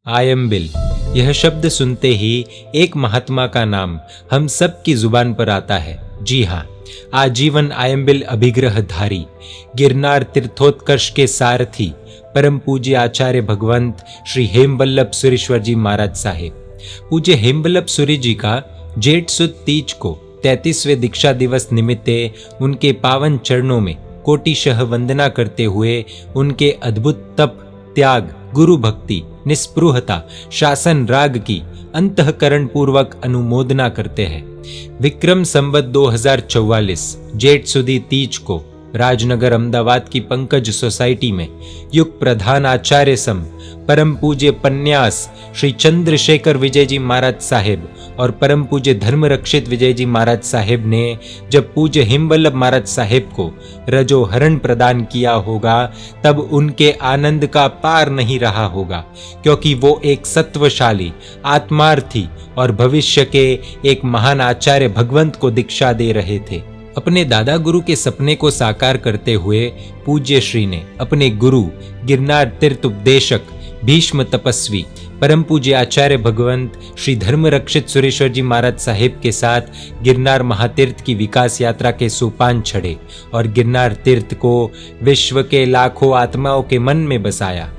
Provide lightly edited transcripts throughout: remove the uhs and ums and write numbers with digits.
आयंबिल, यह शब्द सुनते ही एक महात्मा का नाम हम सब की जुबान पर आता है। जी हाँ, आजीवन आयंबिल अभिग्रहधारी, गिरनार तीर्थोत्कर्ष के सारथी, परम पूज्य आचार्य भगवंत श्री हेमवल्लभ सुरेश्वर जी महाराज साहेब। पूज्य हेमवल्लभ सूरी जी का जेठ सुद तीज को 33वें दीक्षा दिवस निमित्ते उनके पावन चरणों में कोटिशः वंदना करते हुए उनके अद्भुत तप, त्याग, गुरु भक्ति, निस्पृहता, शासन राग की अंतःकरण पूर्वक अनुमोदना करते हैं। विक्रम संवत 2044 जेठ सुदी तीज को राजनगर अहमदाबाद की पंकज सोसाइटी में युग प्रधान आचार्य सम परम पूज्य पन्यास श्री चंद्रशेखर विजय जी महाराज साहेब और परम पूज्य धर्म रक्षित विजय जी महाराज साहेब ने जब पूज्य हेमवल्लभ महाराज साहेब को रजोहरण प्रदान किया होगा, तब उनके आनंद का पार नहीं रहा होगा, क्योंकि वो एक सत्वशाली, आत्मार्थी और भविष्य के एक महान आचार्य भगवंत को दीक्षा दे रहे थे। अपने दादा गुरु के सपने को साकार करते हुए पूज्य श्री ने अपने गुरु, गिरनार तीर्थ उपदेशक, भीष्म तपस्वी, परम पूज्य आचार्य भगवंत श्री धर्म रक्षित सुरेश्वर जी महाराज साहेब के साथ गिरनार महातीर्थ की विकास यात्रा के सोपान चढ़े और गिरनार तीर्थ को विश्व के लाखों आत्माओं के मन में बसाया।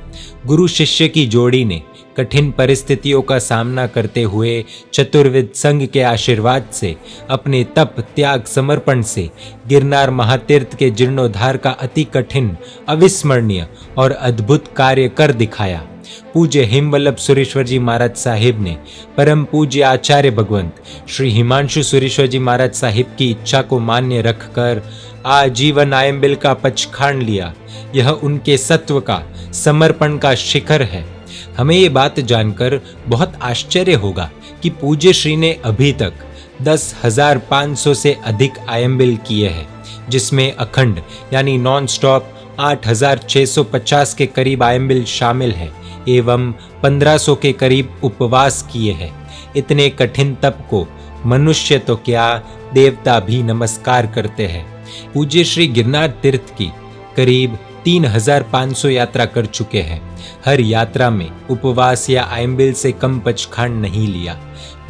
गुरु शिष्य की जोड़ी ने कठिन परिस्थितियों का सामना करते हुए चतुर्विद संघ के आशीर्वाद से, अपने तप, त्याग, समर्पण से गिरनार महातीर्थ के जीर्णोद्धार का अति कठिन, अविस्मरणीय और अद्भुत कार्य कर दिखाया। पूज्य हेमवल्लभ सुरेश्वर जी महाराज साहेब ने परम पूज्य आचार्य भगवंत श्री हिमांशु सुरेश्वर जी महाराज साहेब की इच्छा को मान्य रखकर आजीवन आयंबिल का पचखान लिया। यह उनके सत्व का, समर्पण का शिखर है। हमें ये बात जानकर बहुत आश्चर्य होगा कि पूज्य श्री ने अभी तक 10,500 से अधिक आयंबिल किए हैं, जिसमें अखंड यानी नॉन स्टॉप 8,650 के करीब आयंबिल शामिल है एवं 1,500 के करीब उपवास किए हैं। इतने कठिन तप को मनुष्य तो क्या, देवता भी नमस्कार करते हैं। पूज्य श्री गिरनार तीर्थ की करीब 3,500 यात्रा कर चुके हैं। हर यात्रा में उपवास या आयंबिल से कम पचखान नहीं लिया।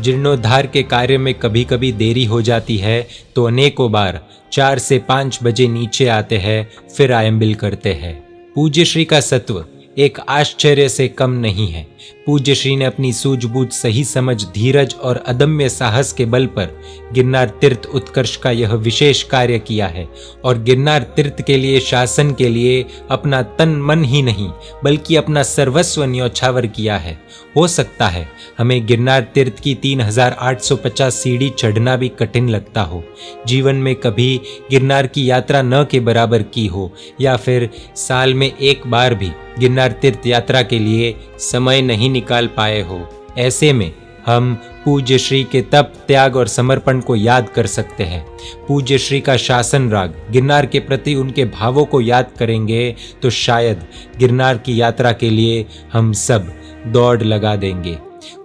जीर्णोद्धार के कार्य में कभी कभी देरी हो जाती है तो अनेकों बार 4 से 5 बजे नीचे आते हैं, फिर आयंबिल करते हैं। पूज्य श्री का सत्व एक आश्चर्य से कम नहीं है। पूज्य श्री ने अपनी सूझबूझ, सही समझ, धीरज और अदम्य साहस के बल पर गिरनार तीर्थ उत्कर्ष का यह विशेष कार्य किया है और गिरनार तीर्थ के लिए, शासन के लिए अपना तन मन ही नहीं बल्कि अपना सर्वस्व न्यौछावर किया है। हो सकता है हमें गिरनार तीर्थ की 3,850 सीढ़ी चढ़ना भी कठिन लगता हो, जीवन में कभी गिरनार की यात्रा न के बराबर की हो या फिर साल में एक बार भी गिरनार तीर्थ यात्रा के लिए समय नहीं निकाल पाए हो। ऐसे में हम पूज्य श्री के तप, त्याग और समर्पण को याद कर सकते हैं। पूज्य श्री का शासन राग, गिरनार के प्रति उनके भावों को याद करेंगे तो शायद गिरनार की यात्रा के लिए हम सब दौड़ लगा देंगे।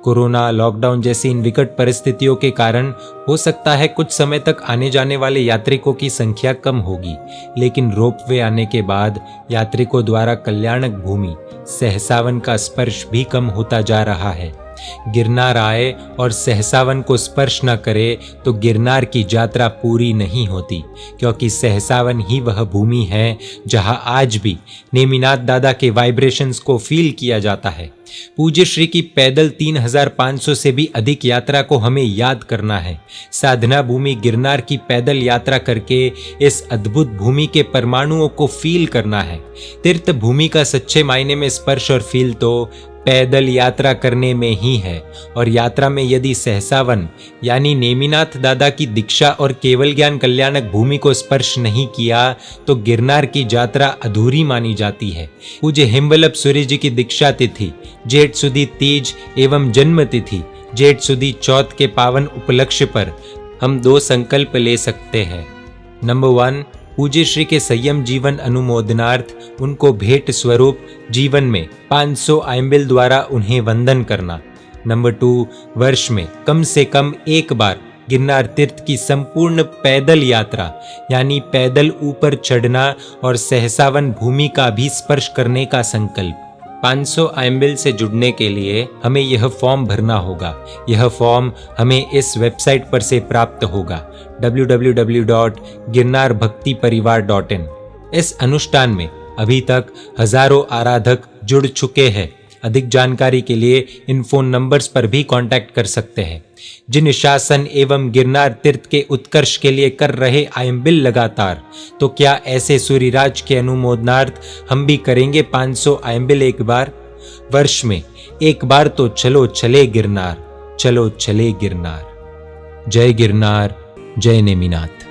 कोरोना, लॉकडाउन जैसी इन विकट परिस्थितियों के कारण हो सकता है कुछ समय तक आने जाने वाले यात्रिकों की संख्या कम होगी, लेकिन रोपवे आने के बाद यात्रिकों द्वारा कल्याणक भूमि सहसावन का स्पर्श भी कम होता जा रहा है। गिरनार आए और सहसावन को स्पर्श न करे तो गिरनार की यात्रा पूरी नहीं होती, क्योंकि सहसावन ही वह भूमि है जहां आज भी नेमिनाथ दादा के वाइब्रेशंस को फील किया जाता है। पूज्य श्री की पैदल 3,500 से भी अधिक यात्रा को हमें याद करना है। साधना भूमि गिरनार की पैदल यात्रा करके इस अद्भुत भूमि के परमाणुओं को फील करना है। तीर्थ भूमि का सच्चे मायने में स्पर्श और फील तो पैदल यात्रा करने में ही है, और यात्रा में यदि सहसावन यानी नेमिनाथ दादा की दीक्षा और केवल ज्ञान कल्याणक भूमि को स्पर्श नहीं किया तो गिरनार की यात्रा अधूरी मानी जाती है। पूज्य हेमवल्लभ सूरी जी की दीक्षा तिथि जेठ सुदी तीज एवं जन्म तिथि जेठ सुदी चौथ के पावन उपलक्ष्य पर हम 2 संकल्प ले सकते हैं। नंबर 1, पूज्य श्री के संयम जीवन अनुमोदनार्थ उनको भेंट स्वरूप जीवन में 500 आयंबिल द्वारा उन्हें वंदन करना। नंबर 2, वर्ष में कम से कम एक बार गिरनार तीर्थ की संपूर्ण पैदल यात्रा यानी पैदल ऊपर चढ़ना और सहसावन भूमि का भी स्पर्श करने का संकल्प। 500 आयम्बिल से जुड़ने के लिए हमें यह फॉर्म भरना होगा। यह फॉर्म हमें इस वेबसाइट पर से प्राप्त होगा www.girnarbhaktiparivar.in। इस अनुष्ठान में अभी तक हजारों आराधक जुड़ चुके हैं। अधिक जानकारी के लिए इन फोन नंबर्स पर भी कांटेक्ट कर सकते हैं। जिन शासन एवं गिरनार तीर्थ के उत्कर्ष के लिए कर रहे आयम्बिल लगातार, तो क्या ऐसे सूर्यराज के अनुमोदनार्थ हम भी करेंगे 500 आयम्बिल एक बार? वर्ष में एक बार तो चलो चले गिरनार, चलो चले गिरनार। जय गिरनार, जय नेमिनाथ।